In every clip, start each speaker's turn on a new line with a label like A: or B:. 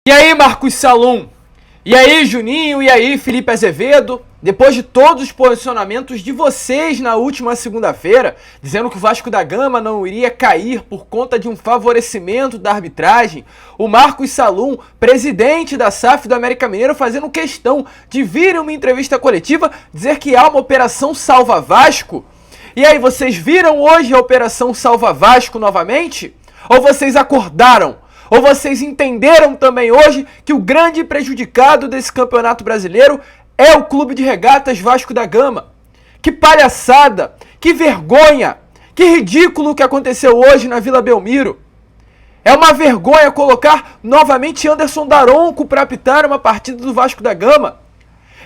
A: E aí, Marcos Salum? E aí, Juninho? E aí, Felipe Azevedo? Depois de todos os posicionamentos de vocês na última segunda-feira, dizendo que o Vasco da Gama não iria cair por conta de um favorecimento da arbitragem, o Marcos Salum, presidente da SAF do América Mineiro, fazendo questão de vir em uma entrevista coletiva dizer que há uma Operação Salva Vasco. E aí, vocês viram hoje a Operação Salva Vasco novamente? Ou vocês acordaram? Ou vocês entenderam também hoje que o grande prejudicado desse campeonato brasileiro é o Clube de Regatas Vasco da Gama? Que palhaçada, que vergonha, que ridículo o que aconteceu hoje na Vila Belmiro. É uma vergonha colocar novamente Anderson Daronco para apitar uma partida do Vasco da Gama.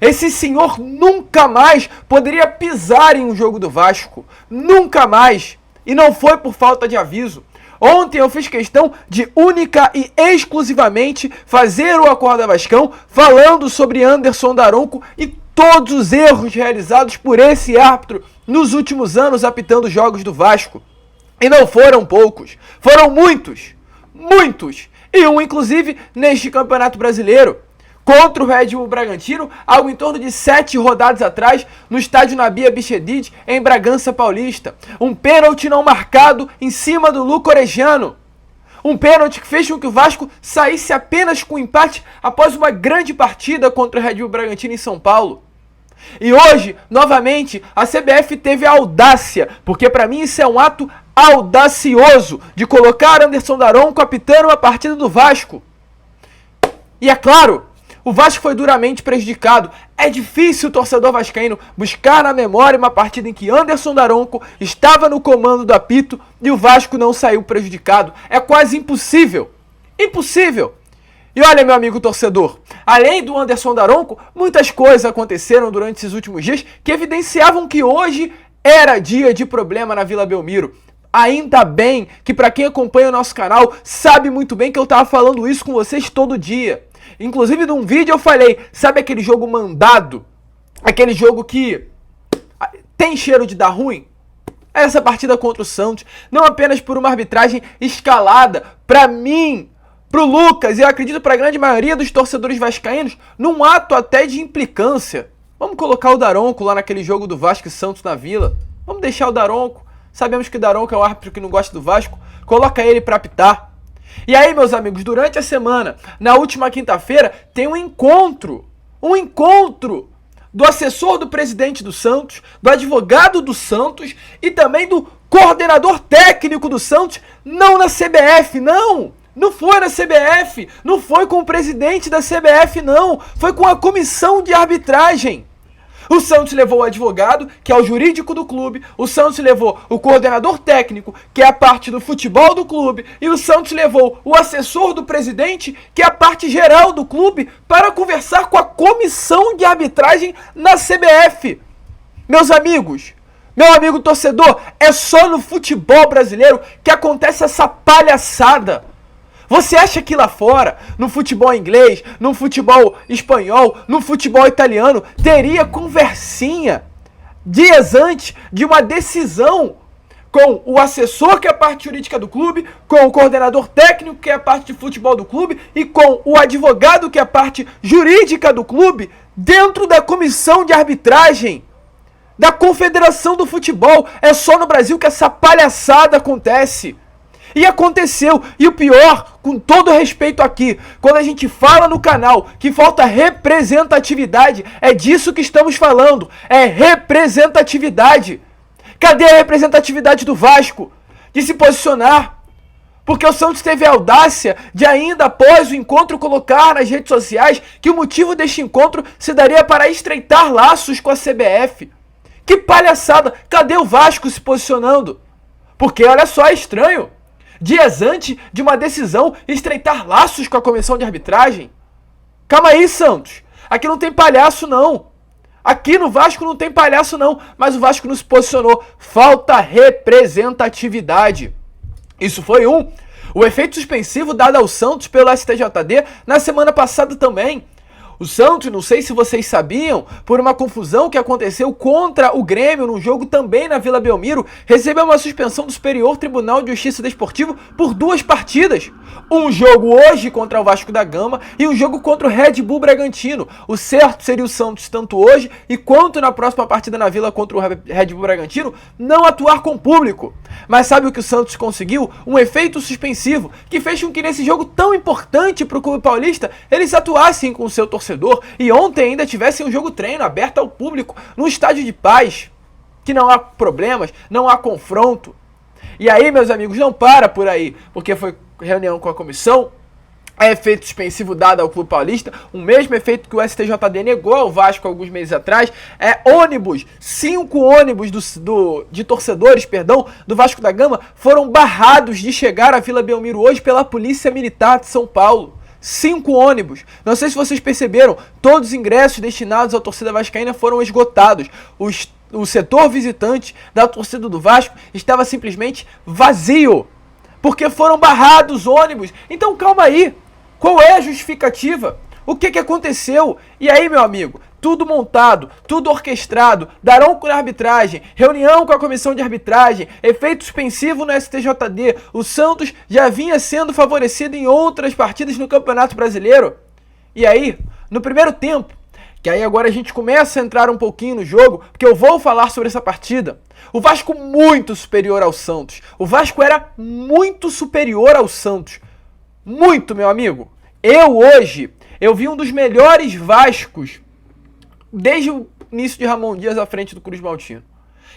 A: Esse senhor nunca mais poderia pisar em um jogo do Vasco. Nunca mais. E não foi por falta de aviso. Ontem eu fiz questão de única e exclusivamente fazer o Acorda Vascão falando sobre Anderson Daronco e todos os erros realizados por esse árbitro nos últimos anos apitando jogos do Vasco. E não foram poucos, foram muitos, muitos. E um inclusive neste Campeonato Brasileiro. Contra o Red Bull Bragantino, algo em torno de 7 rodadas atrás, no estádio Nabia Bichedid, em Bragança Paulista. Um pênalti não marcado em cima do Luco Orejano. Um pênalti que fez com que o Vasco saísse apenas com empate após uma grande partida contra o Red Bull Bragantino em São Paulo. E hoje, novamente, a CBF teve a audácia, porque para mim isso é um ato audacioso, de colocar Anderson Daronco apitando uma partida do Vasco. E é claro, o Vasco foi duramente prejudicado. É difícil o torcedor vascaíno buscar na memória uma partida em que Anderson Daronco estava no comando do apito e o Vasco não saiu prejudicado. É quase impossível. Impossível. E olha, meu amigo torcedor, além do Anderson Daronco, muitas coisas aconteceram durante esses últimos dias que evidenciavam que hoje era dia de problema na Vila Belmiro. Ainda bem que para quem acompanha o nosso canal sabe muito bem que eu estava falando isso com vocês todo dia. Inclusive, num vídeo eu falei, sabe aquele jogo mandado? Aquele jogo que tem cheiro de dar ruim? Essa partida contra o Santos, não apenas por uma arbitragem escalada, pra mim, pro Lucas, e eu acredito pra grande maioria dos torcedores vascaínos, num ato até de implicância. Vamos colocar o Daronco lá naquele jogo do Vasco e Santos na Vila. Vamos deixar o Daronco. Sabemos que o Daronco é o árbitro que não gosta do Vasco. Coloca ele pra apitar. E aí, meus amigos, durante a semana, na última quinta-feira, tem um encontro do assessor do presidente do Santos, do advogado do Santos e também do coordenador técnico do Santos, não na CBF, não! Não foi na CBF, não foi com o presidente da CBF, não! Foi com a comissão de arbitragem. O Santos levou o advogado, que é o jurídico do clube, o Santos levou o coordenador técnico, que é a parte do futebol do clube, e o Santos levou o assessor do presidente, que é a parte geral do clube, para conversar com a comissão de arbitragem na CBF. Meus amigos, meu amigo torcedor, é só no futebol brasileiro que acontece essa palhaçada. Você acha que lá fora, no futebol inglês, no futebol espanhol, no futebol italiano, teria conversinha dias antes de uma decisão com o assessor, que é a parte jurídica do clube, com o coordenador técnico, que é a parte de futebol do clube, e com o advogado, que é a parte jurídica do clube, dentro da comissão de arbitragem da Confederação do Futebol? É só no Brasil que essa palhaçada acontece. E aconteceu, e o pior, com todo respeito aqui, quando a gente fala no canal que falta representatividade, é disso que estamos falando, é representatividade. Cadê a representatividade do Vasco de se posicionar? Porque o Santos teve a audácia de ainda após o encontro colocar nas redes sociais que o motivo deste encontro se daria para estreitar laços com a CBF. Que palhaçada, cadê o Vasco se posicionando? Porque olha só, é estranho. Dias antes de uma decisão, estreitar laços com a comissão de arbitragem? Calma aí, Santos. Aqui não tem palhaço, não. Aqui no Vasco não tem palhaço, não. Mas o Vasco não se posicionou. Falta representatividade. Isso foi o efeito suspensivo dado ao Santos pelo STJD na semana passada também. O Santos, não sei se vocês sabiam, por uma confusão que aconteceu contra o Grêmio num jogo também na Vila Belmiro, recebeu uma suspensão do Superior Tribunal de Justiça Desportivo por 2 partidas. Um jogo hoje contra o Vasco da Gama e um jogo contra o Red Bull Bragantino. O certo seria o Santos, tanto hoje e quanto na próxima partida na Vila contra o Red Bull Bragantino, não atuar com público. Mas sabe o que o Santos conseguiu? Um efeito suspensivo, que fez com que nesse jogo tão importante para o clube paulista, eles atuassem com o seu torcedor e ontem ainda tivessem um jogo treino aberto ao público no estádio de Paz, que não há problemas, não há confronto. E aí, meus amigos, não para por aí, porque foi reunião com a comissão, é efeito suspensivo dado ao clube paulista, o mesmo efeito que o STJD negou ao Vasco alguns meses atrás, 5 ônibus de torcedores, do Vasco da Gama, foram barrados de chegar à Vila Belmiro hoje pela Polícia Militar de São Paulo. 5 ônibus. Não sei se vocês perceberam, todos os ingressos destinados à torcida vascaína foram esgotados. O setor visitante da torcida do Vasco estava simplesmente vazio, porque foram barrados ônibus. Então calma aí, qual é a justificativa? O que aconteceu? E aí, meu amigo, tudo montado, tudo orquestrado, Daronco na arbitragem, reunião com a comissão de arbitragem, efeito suspensivo no STJD, o Santos já vinha sendo favorecido em outras partidas no Campeonato Brasileiro. E aí, no primeiro tempo, que aí agora a gente começa a entrar um pouquinho no jogo, porque eu vou falar sobre essa partida, o Vasco muito superior ao Santos. O Vasco era muito superior ao Santos. Muito, meu amigo. Eu vi um dos melhores Vascos desde o início de Ramon Dias à frente do Cruz Maltino.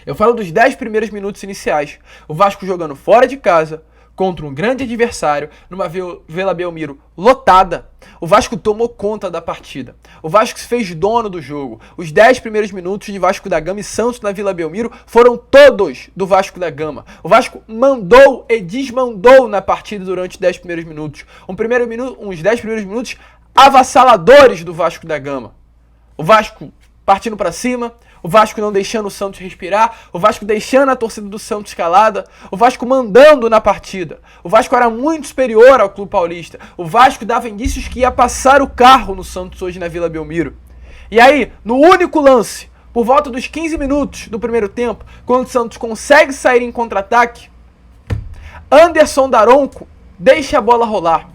A: Eu falo dos 10 primeiros minutos iniciais. O Vasco jogando fora de casa, contra um grande adversário, numa Vila Belmiro lotada. O Vasco tomou conta da partida. O Vasco se fez dono do jogo. Os 10 primeiros minutos de Vasco da Gama e Santos na Vila Belmiro foram todos do Vasco da Gama. O Vasco mandou e desmandou na partida durante os 10 primeiros minutos. Uns 10 primeiros minutos avassaladores do Vasco da Gama. O Vasco partindo para cima, o Vasco não deixando o Santos respirar, o Vasco deixando a torcida do Santos calada, o Vasco mandando na partida. O Vasco era muito superior ao clube paulista. O Vasco dava indícios que ia passar o carro no Santos hoje na Vila Belmiro. E aí, no único lance, por volta dos 15 minutos do primeiro tempo, quando o Santos consegue sair em contra-ataque, Anderson Daronco deixa a bola rolar.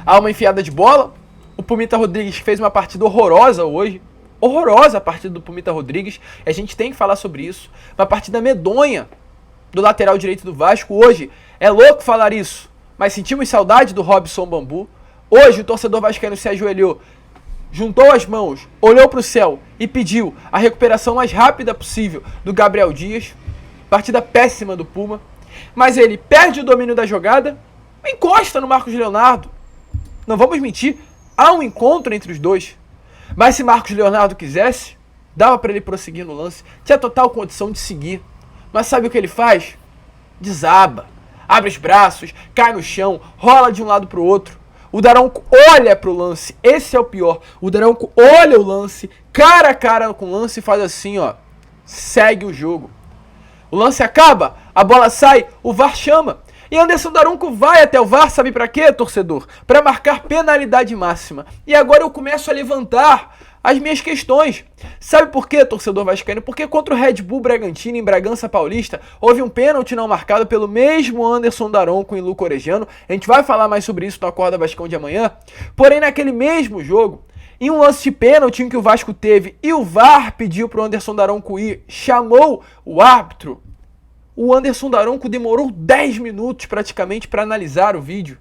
A: Há uma enfiada de bola, o Pumita Rodrigues fez uma partida horrorosa hoje. Horrorosa a partida do Pumita Rodrigues, e a gente tem que falar sobre isso. Uma partida medonha do lateral direito do Vasco hoje. É louco falar isso, mas sentimos saudade do Robson Bambu. Hoje o torcedor vascaíno se ajoelhou, juntou as mãos, olhou para o céu e pediu a recuperação mais rápida possível do Gabriel Dias. Partida péssima do Puma, mas ele perde o domínio da jogada, encosta no Marcos Leonardo. Não vamos mentir, há um encontro entre os dois. Mas se Marcos Leonardo quisesse, dava para ele prosseguir no lance. Tinha total condição de seguir. Mas sabe o que ele faz? Desaba, abre os braços, cai no chão, rola de um lado para o outro. O Daronco olha para o lance, esse é o pior. O Daronco olha o lance, cara a cara com o lance e faz assim, ó. Segue o jogo. O lance acaba, a bola sai, o VAR chama. E Anderson Daronco vai até o VAR, sabe pra quê, torcedor? Para marcar penalidade máxima. E agora eu começo a levantar as minhas questões. Sabe por quê, torcedor vascaíno? Porque contra o Red Bull Bragantino, em Bragança Paulista, houve um pênalti não marcado pelo mesmo Anderson Daronco em Luco Orejano. A gente vai falar mais sobre isso no Acorda Vascão de amanhã. Porém, naquele mesmo jogo, em um lance de pênalti em que o Vasco teve e o VAR pediu pro Anderson Daronco ir, chamou o árbitro, o Anderson Daronco demorou 10 minutos praticamente para analisar o vídeo.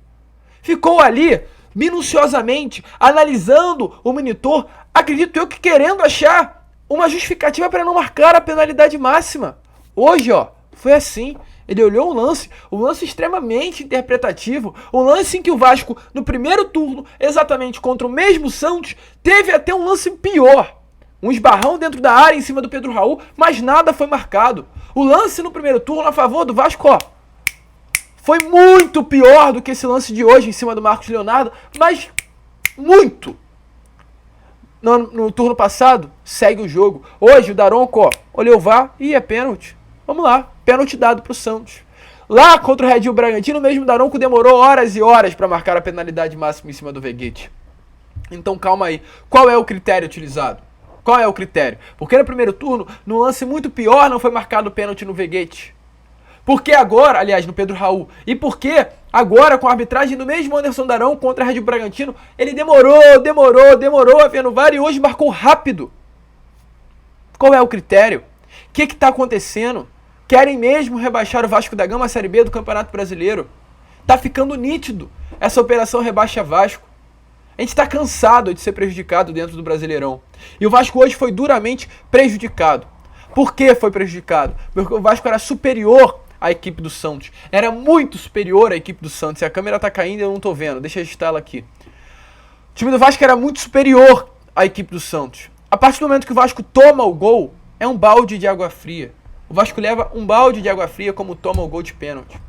A: Ficou ali, minuciosamente, analisando o monitor, acredito eu que querendo achar uma justificativa para não marcar a penalidade máxima. Hoje, ó, foi assim. Ele olhou um lance extremamente interpretativo, um lance em que o Vasco, no primeiro turno, exatamente contra o mesmo Santos, teve até um lance pior. Um esbarrão dentro da área em cima do Pedro Raul, mas nada foi marcado. O lance no primeiro turno a favor do Vasco, ó, foi muito pior do que esse lance de hoje em cima do Marcos Leonardo, mas muito. No turno passado, segue o jogo. Hoje o Daronco, ó, olhou o VAR e é pênalti. Vamos lá, pênalti dado pro Santos. Lá contra o Red Bull Bragantino, mesmo o Daronco demorou horas e horas para marcar a penalidade máxima em cima do Veguete. Então calma aí. Qual é o critério utilizado? Qual é o critério? Porque no primeiro turno, num lance muito pior, não foi marcado o pênalti no Veguete. Porque agora, aliás, no Pedro Raul. E porque agora, com a arbitragem do mesmo Anderson Darão contra a Red Bull Bragantino, ele demorou a ver no VAR e hoje marcou rápido. Qual é o critério? O que está acontecendo? Querem mesmo rebaixar o Vasco da Gama à Série B do Campeonato Brasileiro? Tá ficando nítido essa operação rebaixa Vasco. A gente está cansado de ser prejudicado dentro do Brasileirão. E o Vasco hoje foi duramente prejudicado. Por que foi prejudicado? Porque o Vasco era superior à equipe do Santos. Era muito superior à equipe do Santos. E a câmera está caindo e eu não estou vendo. Deixa eu ajustar ela aqui. O time do Vasco era muito superior à equipe do Santos. A partir do momento que o Vasco toma o gol, é um balde de água fria. O Vasco leva um balde de água fria como toma o gol de pênalti.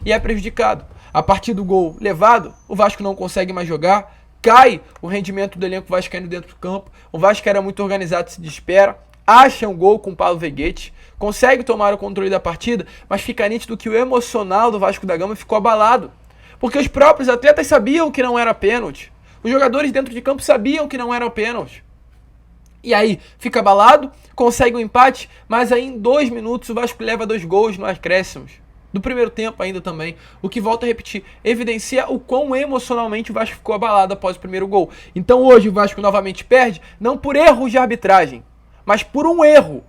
A: E é prejudicado. A partir do gol levado, o Vasco não consegue mais jogar. Cai o rendimento do elenco vascaíno dentro do campo. O Vasco era muito organizado, se desespera. Acha um gol com o Paulo Veguete. Consegue tomar o controle da partida, mas fica nítido que o emocional do Vasco da Gama ficou abalado. Porque os próprios atletas sabiam que não era pênalti. Os jogadores dentro de campo sabiam que não era pênalti. E aí, fica abalado, consegue um empate, mas aí em 2 minutos o Vasco leva 2 gols no acréscimos. Do primeiro tempo ainda também, o que volta a repetir, evidencia o quão emocionalmente o Vasco ficou abalado após o primeiro gol. Então hoje o Vasco novamente perde, não por erros de arbitragem, mas por um erro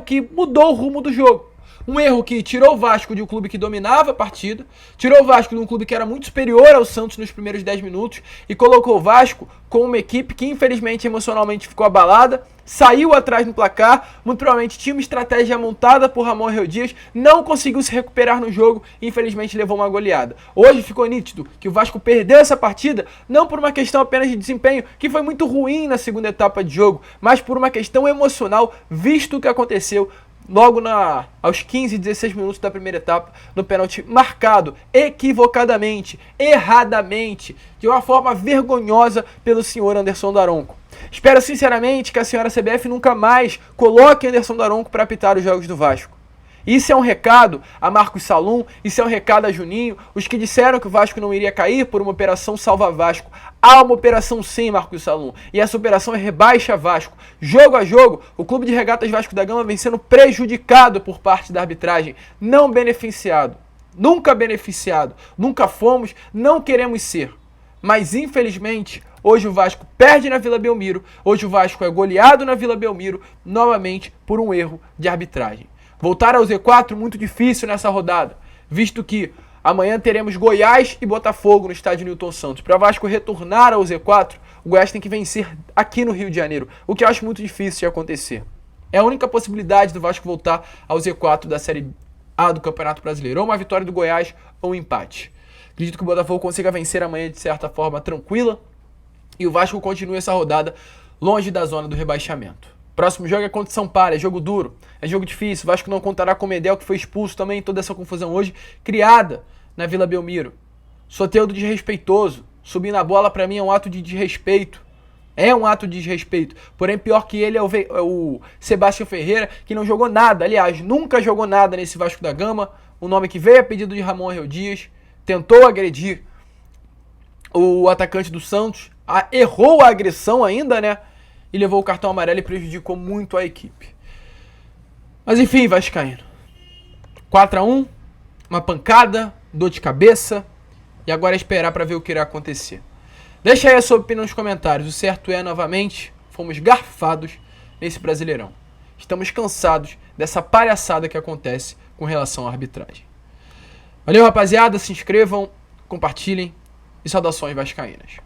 A: que mudou o rumo do jogo. Um erro que tirou o Vasco de um clube que dominava a partida, tirou o Vasco de um clube que era muito superior ao Santos nos primeiros 10 minutos e colocou o Vasco com uma equipe que infelizmente emocionalmente ficou abalada, saiu atrás no placar, muito provavelmente tinha uma estratégia montada por Ramon Real Dias, não conseguiu se recuperar no jogo e infelizmente levou uma goleada. Hoje ficou nítido que o Vasco perdeu essa partida não por uma questão apenas de desempenho, que foi muito ruim na segunda etapa de jogo, mas por uma questão emocional, visto o que aconteceu logo aos 15, 16 minutos da primeira etapa, no pênalti marcado equivocadamente, erradamente, de uma forma vergonhosa pelo senhor Anderson Daronco. Espero sinceramente que a senhora CBF nunca mais coloque Anderson Daronco para apitar os jogos do Vasco. Isso é um recado a Marcos Salum, isso é um recado a Juninho, os que disseram que o Vasco não iria cair por uma operação Salva Vasco. Há uma operação sim, Marcos Salum, e essa operação é rebaixa Vasco. Jogo a jogo, o Clube de Regatas Vasco da Gama vem sendo prejudicado por parte da arbitragem, não beneficiado. Nunca beneficiado, nunca fomos, não queremos ser. Mas infelizmente, hoje o Vasco perde na Vila Belmiro, hoje o Vasco é goleado na Vila Belmiro, novamente por um erro de arbitragem. Voltar ao Z4 muito difícil nessa rodada, visto que amanhã teremos Goiás e Botafogo no estádio Newton Santos. Para o Vasco retornar ao Z4, o Goiás tem que vencer aqui no Rio de Janeiro, o que eu acho muito difícil de acontecer. É a única possibilidade do Vasco voltar ao Z4 da Série A do Campeonato Brasileiro, ou uma vitória do Goiás ou um empate. Acredito que o Botafogo consiga vencer amanhã de certa forma tranquila e o Vasco continue essa rodada longe da zona do rebaixamento. Próximo jogo é contra o São Paulo, é jogo duro, é jogo difícil. O Vasco não contará com o Medel, que foi expulso também em toda essa confusão hoje, criada na Vila Belmiro. Soteldo desrespeitoso, subir na bola pra mim é um ato de desrespeito. É um ato de desrespeito. Porém, pior que ele é o Sebastião Ferreira, que não jogou nada. Aliás, nunca jogou nada nesse Vasco da Gama. O nome que veio a pedido de Ramon Real Dias. Tentou agredir o atacante do Santos. Errou a agressão ainda, né? E levou o cartão amarelo e prejudicou muito a equipe. Mas enfim, vascaíno. 4-1, uma pancada, dor de cabeça. E agora é esperar para ver o que irá acontecer. Deixa aí a sua opinião nos comentários. O certo é, novamente, fomos garfados nesse Brasileirão. Estamos cansados dessa palhaçada que acontece com relação à arbitragem. Valeu, rapaziada. Se inscrevam, compartilhem e saudações vascaínas.